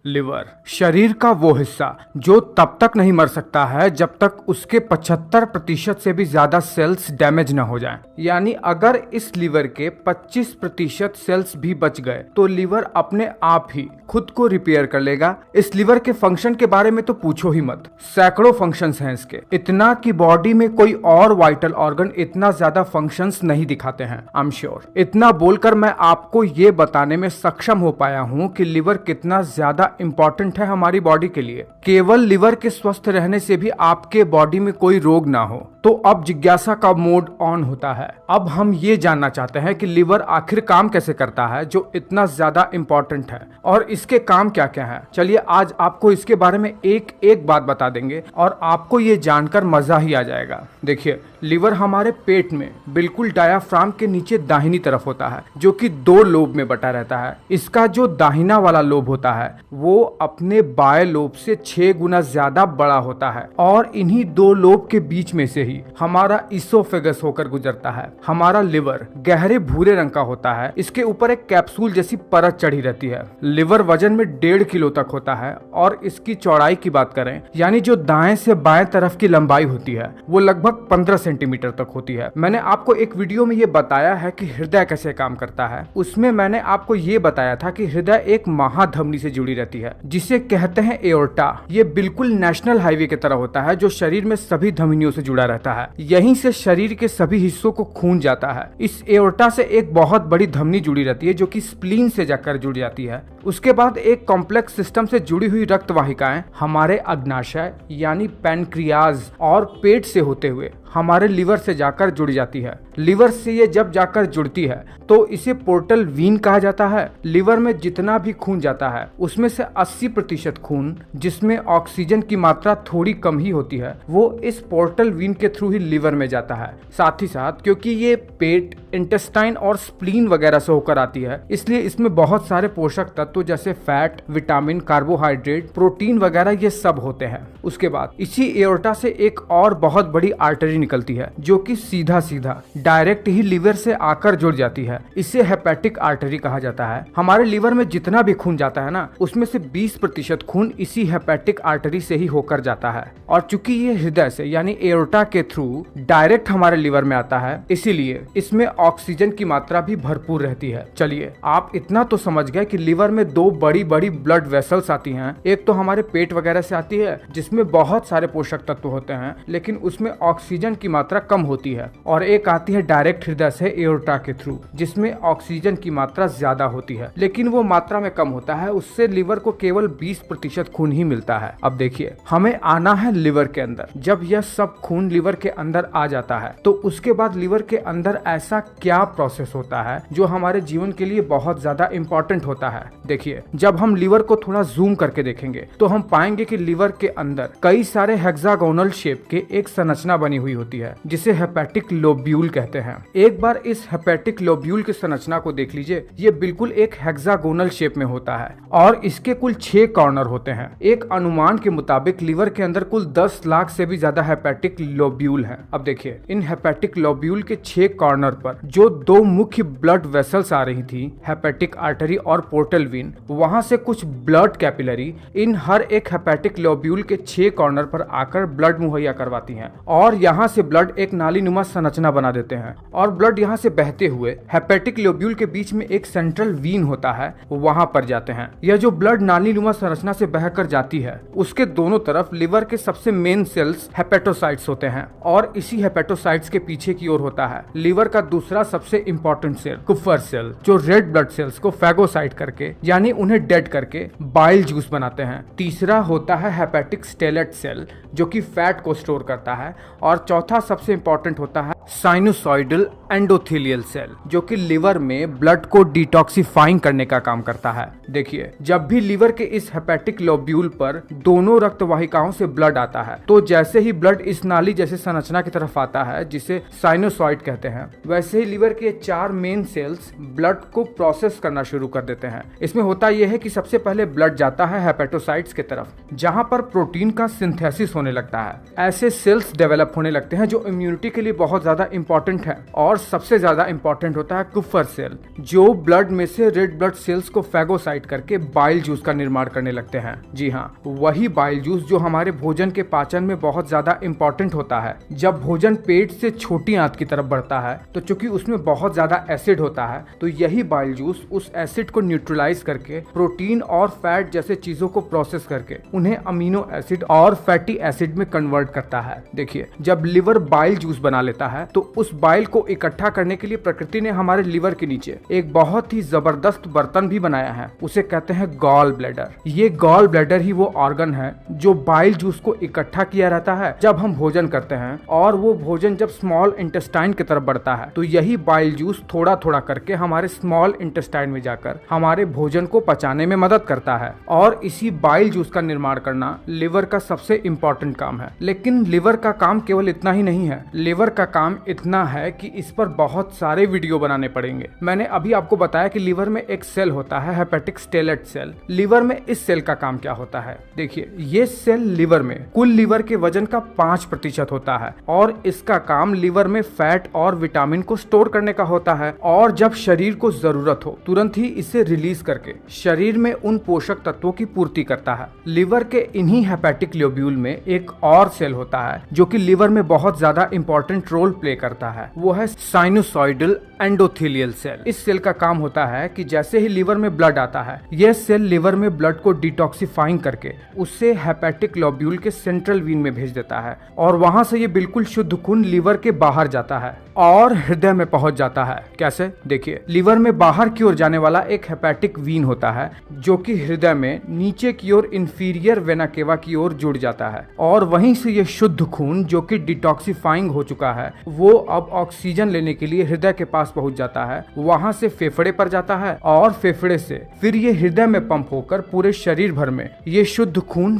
Liver शरीर का वो हिस्सा जो तब तक नहीं मर सकता है जब तक उसके 75% से भी ज्यादा सेल्स डैमेज न हो जाएं। यानी अगर इस लिवर के 25% सेल्स भी बच गए तो लिवर अपने आप ही खुद को रिपेयर कर लेगा। इस लिवर के फंक्शन के बारे में तो पूछो ही मत, सैकड़ों फंक्शंस हैं इसके, इतना कि बॉडी में कोई और वाइटल ऑर्गन इतना ज्यादा फंक्शंस नहीं दिखाते हैं। आई एम श्योर इतना बोलकर मैं आपको ये बताने में सक्षम हो पाया हूँ कि लिवर कितना ज्यादा इंपॉर्टेंट है हमारी बॉडी के लिए। केवल लिवर के स्वस्थ रहने से भी आपके बॉडी में कोई रोग ना हो। तो अब जिज्ञासा का मोड ऑन होता है। अब हम ये जानना चाहते हैं कि लिवर आखिर काम कैसे करता है जो इतना ज्यादा इंपॉर्टेंट है और इसके काम क्या क्या है। चलिए आज आपको इसके बारे में एक एक बात बता देंगे और आपको ये जानकर मजा ही आ जाएगा। देखिए, लिवर हमारे पेट में बिल्कुल डायाफ्राम के नीचे दाहिनी तरफ होता है जो कि 2 लोब में बटा रहता है। इसका जो दाहिना वाला लोब होता है वो अपने बाएं लोब से 6 गुना ज्यादा बड़ा होता है और इन्हीं 2 लोब के बीच में से ही हमारा इसोफेगस होकर गुजरता है। हमारा लिवर गहरे भूरे रंग का होता है। इसके ऊपर एक कैप्सूल जैसी परत चढ़ी रहती है। लिवर वजन में 1.5 किलो तक होता है और इसकी चौड़ाई की बात करें यानी जो दाएं से बाएं तरफ की लंबाई होती है वो लगभग 15 सेंटीमीटर तक होती है। मैंने आपको एक वीडियो में ये बताया है कि हृदय कैसे काम करता है। उसमें मैंने आपको ये बताया था कि हृदय एक महाधमनी से जुड़ी रहती है जिसे कहते हैं एओर्टा। ये बिल्कुल नेशनल हाईवे की तरह होता है जो शरीर में सभी धमनियों से जुड़ा रहता है। यहीं से शरीर के सभी हिस्सों को खून जाता है। इस एओर्टा से एक बहुत बड़ी धमनी जुड़ी रहती है जो कि स्प्लीन से जाकर जुड़ जाती है। उसके बाद एक कॉम्प्लेक्स सिस्टम से जुड़ी हुई रक्त वाहिकाएं हमारे अग्नाशय यानी पैनक्रियाज और पेट से होते हुए हमारे लिवर से जाकर जुड़ जाती है। लिवर से ये जब जाकर जुड़ती है तो इसे पोर्टल वीन कहा जाता है। लिवर में जितना भी खून जाता है उसमें से 80% खून जिसमें ऑक्सीजन की मात्रा थोड़ी कम ही होती है वो इस पोर्टल वीन के थ्रू ही लिवर में जाता है। साथ ही साथ क्योंकि ये पेट, इंटेस्टाइन और स्प्लीन वगैरह से होकर आती है इसलिए इसमें बहुत सारे पोषक तत्व जैसे फैट, विटामिन, कार्बोहाइड्रेट, प्रोटीन वगैरह ये सब होते हैं। उसके बाद इसी एओर्टा से एक और बहुत बड़ी आर्टरी निकलती है जो कि सीधा सीधा डायरेक्ट ही लिवर से आकर जुड़ जाती है। इसे हेपेटिक आर्टरी कहा जाता है। हमारे लिवर में जितना भी खून जाता है ना उसमें से 20% खून इसी हेपेटिक आर्टरी से ही होकर जाता है और चूंकि ये हृदय से यानी एओर्टा के थ्रू डायरेक्ट हमारे लिवर में आता है इसीलिए इसमें ऑक्सीजन की मात्रा भी भरपूर रहती है। चलिए आप इतना तो समझ गए कि लिवर में 2 बड़ी बड़ी ब्लड वेसल्स आती हैं। एक तो हमारे पेट वगैरह से आती है जिसमें बहुत सारे पोषक तत्व होते हैं लेकिन उसमें ऑक्सीजन की मात्रा कम होती है और एक आती है डायरेक्ट हृदय से एओर्टा के थ्रू जिसमें ऑक्सीजन की मात्रा ज्यादा होती है लेकिन वो मात्रा में कम होता है। उससे लिवर को केवल 20% खून ही मिलता है। अब देखिए, हमें आना है लिवर के अंदर। जब यह सब खून लिवर के अंदर आ जाता है तो उसके बाद लिवर के अंदर ऐसा क्या प्रोसेस होता है जो हमारे जीवन के लिए बहुत ज्यादा इंपॉर्टेंट होता है। देखिए, जब हम लिवर को थोड़ा जूम करके देखेंगे तो हम पाएंगे कि लिवर के अंदर कई सारे हेक्सागोनल शेप के एक संरचना बनी हुई होती है जिसे हेपेटिक लोब्यूल कहते हैं। एक बार इस हेपेटिक लोब्यूल की संरचना को देख लीजिए। ये बिल्कुल एक हेक्सागोनल शेप में होता है और इसके कुल 6 कॉर्नर होते हैं। एक अनुमान के मुताबिक लिवर के अंदर कुल 10 लाख से भी ज्यादा हेपेटिक लोब्यूल हैं। अब देखिए, इन हेपेटिक लोब्यूल के 6 कॉर्नर पर जो 2 मुख्य ब्लड वेसल्स आ रही थी, हेपेटिक आर्टरी और पोर्टल वीन, वहां से कुछ ब्लड कैपिलरी इन हर एक हेपेटिक लोब्यूल के 6 कॉर्नर पर आकर ब्लड मुहैया करवाती हैं और यहाँ से ब्लड एक नालीनुमा संरचना बना देते हैं और ब्लड यहाँ से बहते हुए हेपेटिक लोब्यूल के बीच में एक सेंट्रल वीन होता है वहां पर जाते हैं। यह जो ब्लड नालीनुमा संरचना से बहकर जाती है उसके दोनों तरफ लिवर के सबसे मेन सेल्स हेपेटोसाइट्स होते हैं और इसी हेपेटोसाइट्स के पीछे की ओर होता है लिवर का दूसरा सबसे इंपॉर्टेंट सेल, कुफर सेल, जो रेड ब्लड सेल्स को फैगोसाइट करके यानी उन्हें डेड करके बाइल जूस बनाते हैं। तीसरा होता है हेपेटिक स्टेलेट सेल जो कि फैट को स्टोर करता है और चौथा सबसे इंपॉर्टेंट होता है साइनोसॉइडल एंडोथेलियल सेल जो कि लिवर में ब्लड को डिटॉक्सिफाइंग करने का काम करता है। देखिए, जब भी लिवर के इस हेपेटिक लोब्यूल पर दोनों रक्त वाहिकाओं से ब्लड आता है तो जैसे ही ब्लड इस नाली जैसे संरचना की तरफ आता है जिसे साइनोसॉइड कहते हैं वैसे ही लिवर के 4 मेन सेल्स ब्लड को प्रोसेस करना शुरू कर देते हैं। इसमें होता यह है कि सबसे पहले ब्लड जाता है हेपेटोसाइट्स की तरफ जहां पर प्रोटीन का सिंथेसिस होने लगता है। ऐसे सेल्स डेवलप होने लगते हैं जो इम्यूनिटी के लिए बहुत ज्यादा इंपॉर्टेंट है। और सबसे ज्यादा इंपॉर्टेंट होता है कुफर सेल, जो ब्लड में से रेड ब्लड सेल्स को फैगोसाइट करके बाइल जूस का निर्माण करने लगते हैं। जी हाँ, वही बाइल जूस जो हमारे भोजन के पाचन में बहुत ज्यादा इंपॉर्टेंट होता है। जब भोजन पेट से छोटी आंत की तरफ बढ़ता है तो चूंकि उसमें बहुत ज्यादा एसिड होता है, तो यही बाइल जूस उस एसिड को न्यूट्रलाइज करके प्रोटीन और फैट जैसे चीजों को प्रोसेस करके उन्हें अमीनो एसिड और फैटी एसिड में कन्वर्ट करता है। देखिए, जब लिवर बाइल जूस बना लेता है तो उस बाइल को इकट्ठा करने के लिए प्रकृति ने हमारे लिवर के नीचे एक बहुत ही जबरदस्त बर्तन भी बनाया है। उसे कहते हैं गॉल ब्लैडर। ये गॉल ब्लैडर ही वो ऑर्गन है जो बाइल जूस को इकट्ठा किया रहता है जब हम भोजन करते हैं, और वो भोजन जब स्मॉल इंटेस्टाइन की तरफ बढ़ता है तो यही बाइल जूस थोड़ा थोड़ा करके हमारे स्मॉल इंटेस्टाइन में जाकर हमारे भोजन को पचाने में मदद करता है। और इसी बाइल जूस का निर्माण करना लिवर का सबसे इंपॉर्टेंट काम है। लेकिन लिवर का काम केवल इतना ही नहीं है। लिवर का काम इतना है कि इस पर बहुत सारे वीडियो बनाने पड़ेंगे। मैंने अभी आपको बताया कि लिवर में एक सेल होता है हेपेटिक स्टेलेट सेल। लिवर में इस सेल का काम क्या होता है? देखिए, ये सेल लिवर में कुल लिवर के वजन का 5% होता है और इसका काम लिवर में फैट और विटामिन को स्टोर करने का होता है, और जब शरीर को जरूरत हो तुरंत ही इसे रिलीज करके शरीर में उन पोषक तत्वों की पूर्ति करता है। लिवर के इन्हीं हेपेटिक लोब्यूल में एक और सेल होता है जो कि लिवर में बहुत ज्यादा इंपॉर्टेंट रोल प्ले करता है। वो है साइनोसॉइडल एंडोथेलियल सेल। इस सेल का काम होता है कि जैसे ही लिवर में ब्लड आता है, यह सेल लिवर में ब्लड को डिटॉक्सिफाइंग करके उससे हेपेटिक लोब्यूल के सेंट्रल वीन में भेज देता है, और वहां से ये बिल्कुल शुद्ध खून लिवर के बाहर जाता है और हृदय में पहुंच जाता है। कैसे? देखिए, लिवर में बाहर की ओर जाने वाला एक हेपेटिक वीन होता है जो कि हृदय में नीचे की ओर इंफीरियर वेना केवा की ओर जुड़ जाता है, और वहीं से ये शुद्ध खून जो कि डिटॉक्सिफाइंग हो चुका है वो अब ऑक्सीजन लेने के लिए हृदय के पास पहुंच जाता है। वहां से फेफड़े पर जाता है और फेफड़े से फिर ये हृदय में पंप होकर पूरे शरीर भर में ये शुद्ध खून